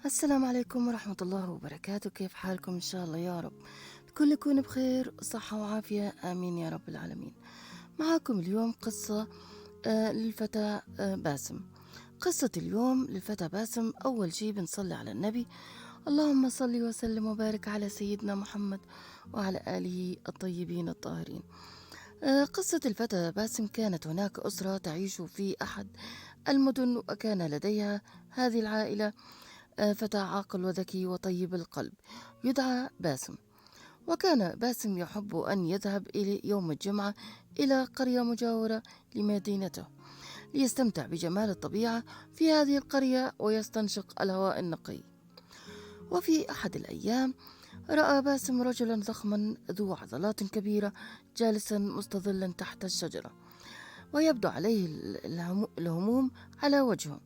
السلام عليكم ورحمة الله وبركاته. كيف حالكم؟ إن شاء الله يا رب الكل يكون بخير وصحة وعافية، آمين يا رب العالمين. معكم اليوم قصة للفتى باسم. قصة اليوم للفتى باسم. أول شي بنصلي على النبي، اللهم صل وسلم وبارك على سيدنا محمد وعلى آله الطيبين الطاهرين. قصة الفتى باسم: كانت هناك أسرة تعيش في أحد المدن، وكان لديها هذه العائلة فتى عاقل وذكي وطيب القلب يدعى باسم. وكان باسم يحب أن يذهب إلى يوم الجمعة إلى قرية مجاورة لمدينته ليستمتع بجمال الطبيعة في هذه القرية ويستنشق الهواء النقي. وفي أحد الأيام رأى باسم رجلا ضخما ذو عضلات كبيرة جالسا مستظلا تحت الشجرة، ويبدو عليه الهموم على وجهه.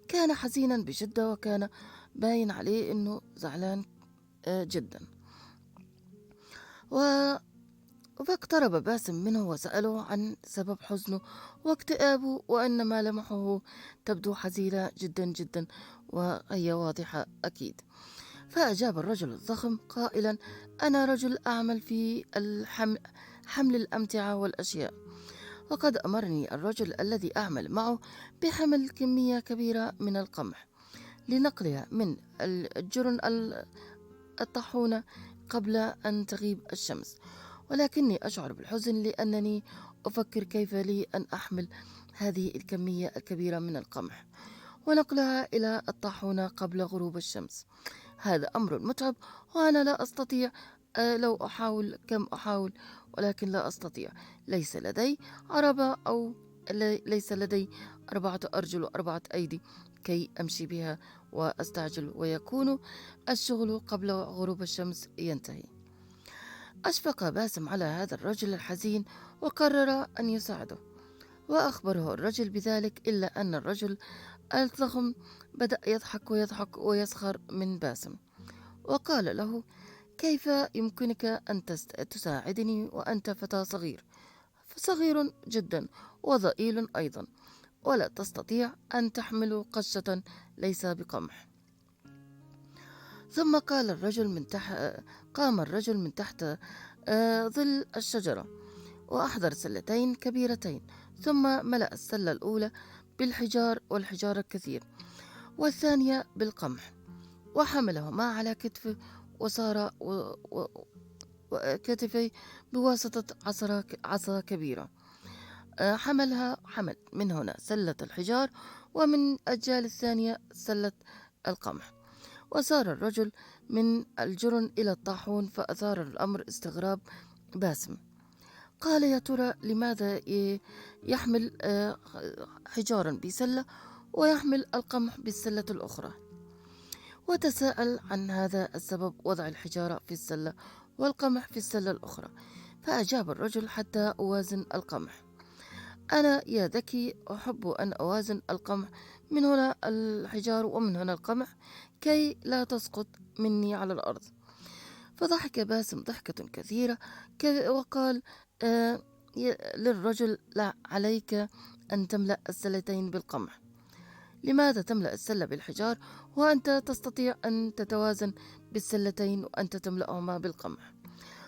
كان حزينا بشدة، وكان باين عليه أنه زعلان جدا. و- فاقترب باسم منه وسأله عن سبب حزنه واكتئابه، وأن ملامحه تبدو حزينة جدا جدا، وهي واضحة أكيد. فأجاب الرجل الضخم قائلا: أنا رجل أعمل في حمل الأمتعة والأشياء، وقد أمرني الرجل الذي أعمل معه بحمل كمية كبيرة من القمح لنقلها من الجرن الطاحونة قبل أن تغيب الشمس، ولكني أشعر بالحزن لأنني أفكر كيف لي أن أحمل هذه الكمية الكبيرة من القمح ونقلها إلى الطاحونة قبل غروب الشمس. هذا أمر متعب، وأنا لا أستطيع. لو أحاول كم أحاول ولكن لا أستطيع. ليس لدي عربة، أو ليس لدي 4 أرجل و4 أيدي كي أمشي بها وأستعجل ويكون الشغل قبل غروب الشمس ينتهي. أشفق باسم على هذا الرجل الحزين وقرر أن يساعده، وأخبره الرجل بذلك، إلا أن الرجل الضخم بدأ يضحك ويضحك ويسخر من باسم، وقال له: كيف يمكنك أن تساعدني وأنت فتى صغير، صغير جدا وضئيل أيضا، ولا تستطيع أن تحمل قشة ليس بقمح؟ ثم قام الرجل من تحت ظل الشجرة، وأحضر سلتين كبيرتين، ثم ملأ السلة الأولى والحجار الكثير، والثانية بالقمح، وحملهما على كتفه، وصار كتفي بواسطة عصا كبيرة. حمل من هنا سلة الحجار، ومن الجهة الثانية سلة القمح، وسار الرجل من الجرن إلى الطاحون، فأثار الأمر استغراب باسم. قال: يا ترى لماذا يحمل حجارا بسلة ويحمل القمح بالسلة الأخرى؟ وتساءل عن هذا السبب وضع الحجارة في السلة والقمح في السلة الأخرى. فأجاب الرجل: حتى أوازن القمح. أنا يا ذكي أحب أن أوازن القمح، من هنا الحجار ومن هنا القمح، كي لا تسقط مني على الأرض. فضحك باسم ضحكة كثيرة وقال آه للرجل: لا عليك أن تملأ السلتين بالقمح. لماذا تملأ السلة بالحجار وأنت تستطيع أن تتوازن بالسلتين وأنت تملأهما بالقمح،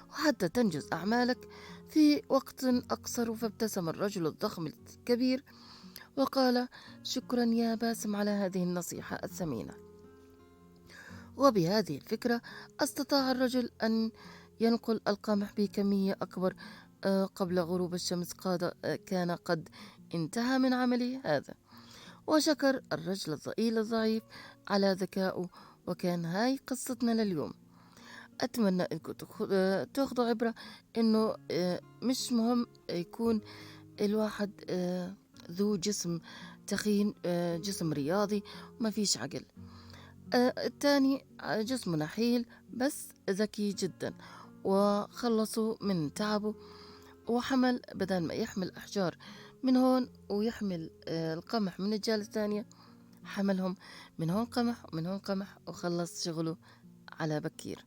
وحتى تنجز أعمالك في وقت أقصر؟ فابتسم الرجل الضخم الكبير وقال: شكرا يا باسم على هذه النصيحة الثمينة. وبهذه الفكرة استطاع الرجل أن ينقل القمح بكمية أكبر قبل غروب الشمس. كان قد انتهى من عمله هذا، وشكر الرجل الضئيل الضعيف على ذكائه. وكان هاي قصتنا لليوم. أتمنى أنكم تاخذوا عبرة، إنه مش مهم يكون الواحد ذو جسم تخين، جسم رياضي ما فيش عقل. التاني جسمه نحيل بس ذكي جدا، وخلصوا من تعبه، وحمل بدل ما يحمل أحجار من هون ويحمل القمح من الجهة الثانية، حملهم من هون قمح ومن هون قمح، وخلص شغله على بكير.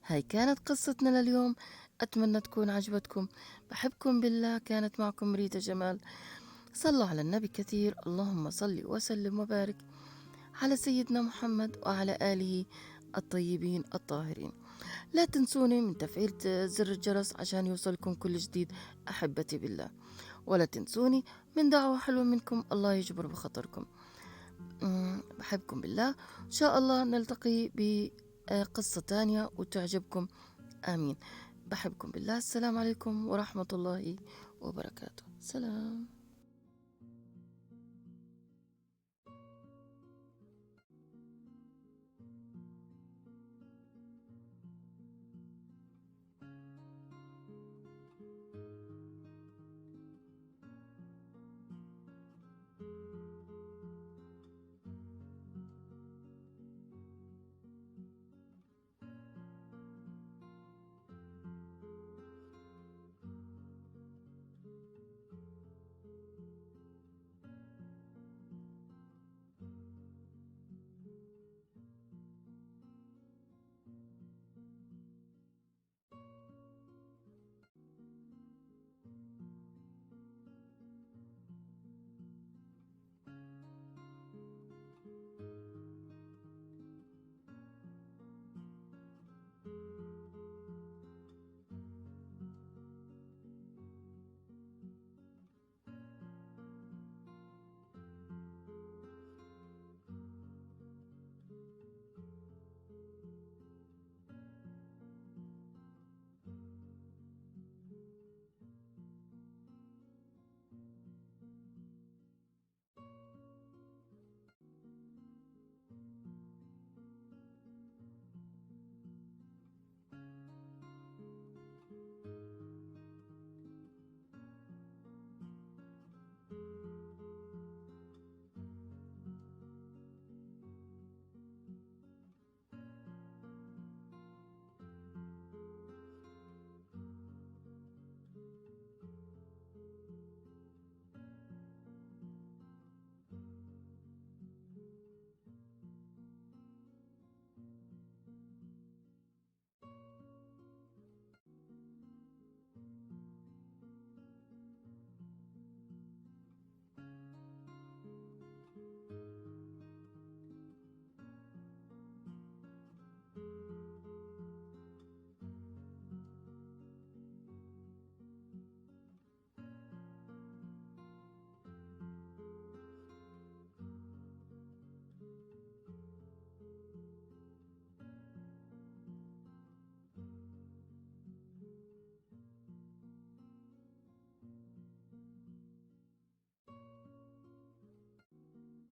هاي كانت قصتنا لليوم، أتمنى تكون عجبتكم. بحبكم بالله. كانت معكم ريتا جمال. صلوا على النبي كثير، اللهم صل وسلم وبارك على سيدنا محمد وعلى آله الطيبين الطاهرين. لا تنسوني من تفعيل زر الجرس عشان يوصلكم كل جديد أحبتي بالله، ولا تنسوني من دعوة حلوة منكم الله يجبر بخاطركم. بحبكم بالله، إن شاء الله نلتقي بقصة تانية وتعجبكم. آمين. بحبكم بالله. السلام عليكم ورحمة الله وبركاته. سلام.